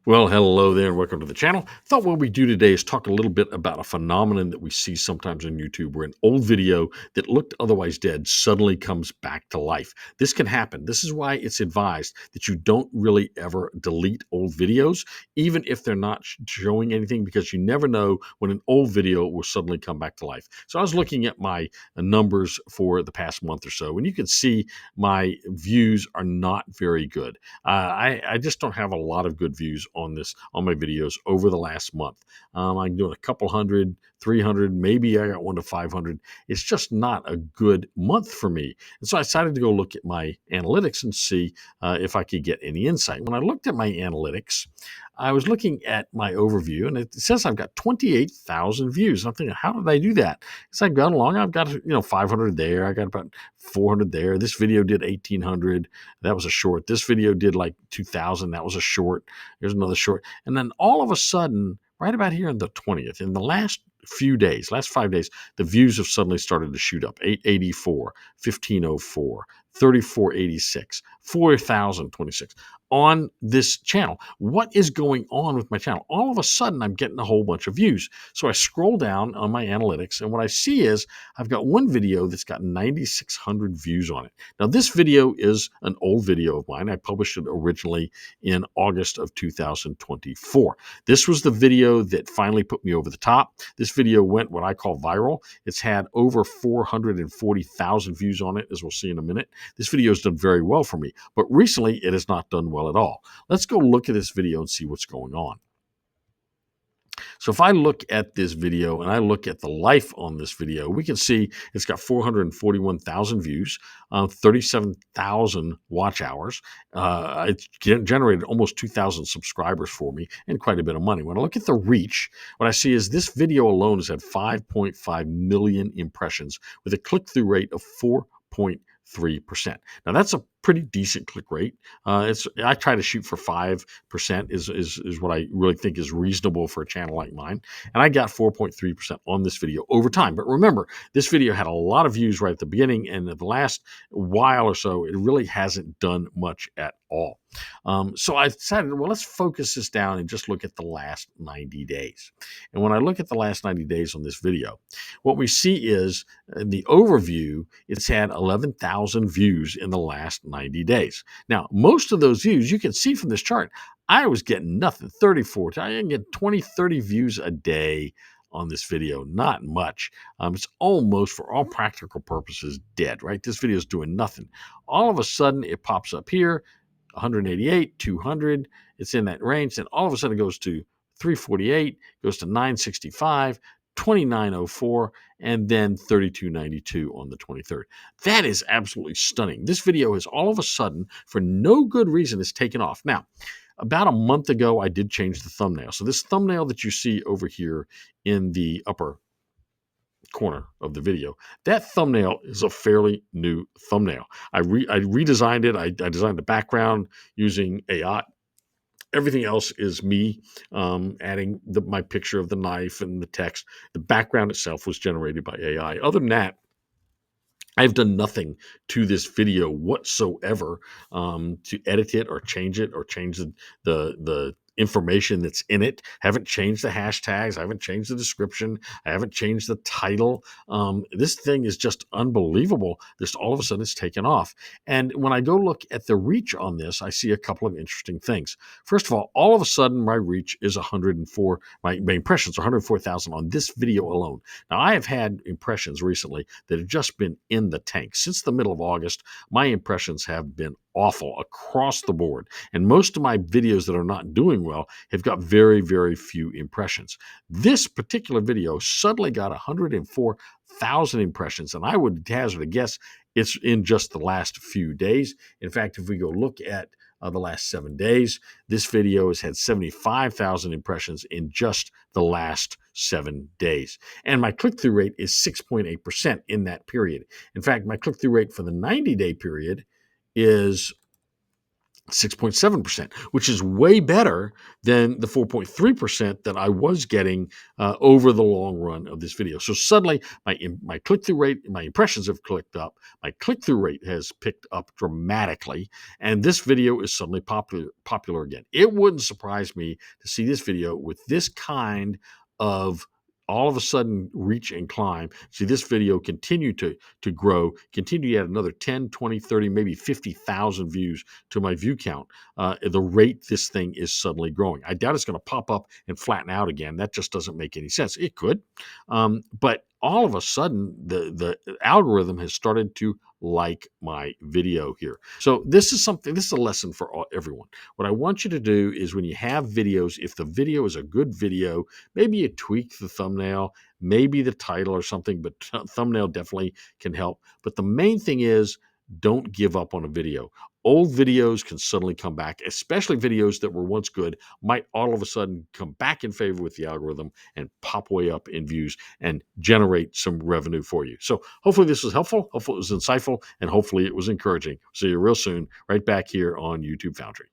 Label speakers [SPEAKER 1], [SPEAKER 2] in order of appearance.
[SPEAKER 1] Well, hello there, and welcome to the channel. Thought what we do today is talk a little bit about a phenomenon that we see sometimes on YouTube where an old video that looked otherwise dead suddenly comes back to life. This can happen. This is why it's advised that you don't really ever delete old videos, even if they're not showing anything, because you never know when an old video will suddenly come back to life. So I was looking at my numbers for the past month or so, and you can see my views are not very good. I just don't have a lot of good views on my videos over the last month. I'm doing a couple hundred, 300, maybe I got one to 500. It's just not a good month for me. And so I decided to go look at my analytics and see if I could get any insight. When I looked at my analytics, I was looking at my overview, and it says I've got 28,000 views. I'm thinking, how did I do that? As I've gone along, I've got 500 there. I got about 400 there. This video did 1,800. That was a short. This video did like 2,000. That was a short. Here's another short. And then all of a sudden, right about here on the 20th, in the last few days, last 5 days, the views have suddenly started to shoot up. 884, 1504, 3486, 4,026 on this channel. What is going on with my channel? All of a sudden, I'm getting a whole bunch of views. So I scroll down on my analytics, and what I see is I've got one video that's got 9,600 views on it. Now, this video is an old video of mine. I published it originally in August of 2024. This was the video that finally put me over the top. This video went what I call viral. It's had over 440,000 views on it, as we'll see in a minute. This video has done very well for me, but recently it has not done well at all. Let's go look at this video and see what's going on. So if I look at this video and I look at the life on this video, we can see it's got 441,000 views, 37,000 watch hours. It's generated almost 2,000 subscribers for me and quite a bit of money. When I look at the reach, what I see is this video alone has had 5.5 million impressions with a click-through rate of 4.3%. Now that's a pretty decent click rate. I try to shoot for 5% is what I really think is reasonable for a channel like mine. And I got 4.3% on this video over time. But remember, this video had a lot of views right at the beginning, and the last while or so, it really hasn't done much at all. So I decided, well, let's focus this down and just look at the last 90 days. And when I look at the last 90 days on this video, what we see is in the overview, it's had 11,000 views in the last 90 days. Now, most of those views, you can see from this chart, I was getting nothing, 34. I can get 20, 30 views a day on this video, not much. It's almost, for all practical purposes, dead, right? This video is doing nothing. All of a sudden, it pops up here, 188, 200. It's in that range. Then all of a sudden, it goes to 348, goes to 965, 2904, and then 3292 on the 23rd. That is absolutely stunning. This video has all of a sudden, for no good reason, is taken off. Now, about a month ago, I did change the thumbnail. So this thumbnail that you see over here in the upper corner of the video, that thumbnail is a fairly new thumbnail. I redesigned it. I designed the background using AI. Everything else is me adding my picture of the knife and the text. The background itself was generated by AI. Other than that, I've done nothing to this video whatsoever to edit it or change the information that's in it. Haven't changed the hashtags. I haven't changed the description. I haven't changed the title. This thing is just unbelievable. This all of a sudden it's taken off. And when I go look at the reach on this, I see a couple of interesting things. First of all of a sudden my reach is 104. My impressions are 104,000 on this video alone. Now I have had impressions recently that have just been in the tank. Since the middle of August, my impressions have been awful across the board. And most of my videos that are not doing well have got very, very few impressions. This particular video suddenly got 104,000 impressions, and I would hazard a guess it's in just the last few days. In fact, if we go look at the last 7 days, this video has had 75,000 impressions in just the last 7 days. And my click-through rate is 6.8% in that period. In fact, my click-through rate for the 90-day period is 6.7%, which is way better than the 4.3% that I was getting over the long run of this video. So suddenly my click-through rate, my impressions have clicked up, my click-through rate has picked up dramatically, and this video is suddenly popular again. It wouldn't surprise me to see this video with this kind of all of a sudden reach and climb. See this video continue to grow, continue to add another 10, 20, 30, maybe 50,000 views to my view count. The rate this thing is suddenly growing. I doubt it's going to pop up and flatten out again. That just doesn't make any sense. It could, but all of a sudden, the algorithm has started to like my video here. So this is something. This is a lesson for everyone. What I want you to do is when you have videos, if the video is a good video, maybe you tweak the thumbnail, maybe the title or something, but thumbnail definitely can help. But the main thing is don't give up on a video. Old videos can suddenly come back, especially videos that were once good, might all of a sudden come back in favor with the algorithm and pop way up in views and generate some revenue for you. So hopefully this was helpful. Hopefully it was insightful, and hopefully it was encouraging. See you real soon, right back here on YouTube Foundry.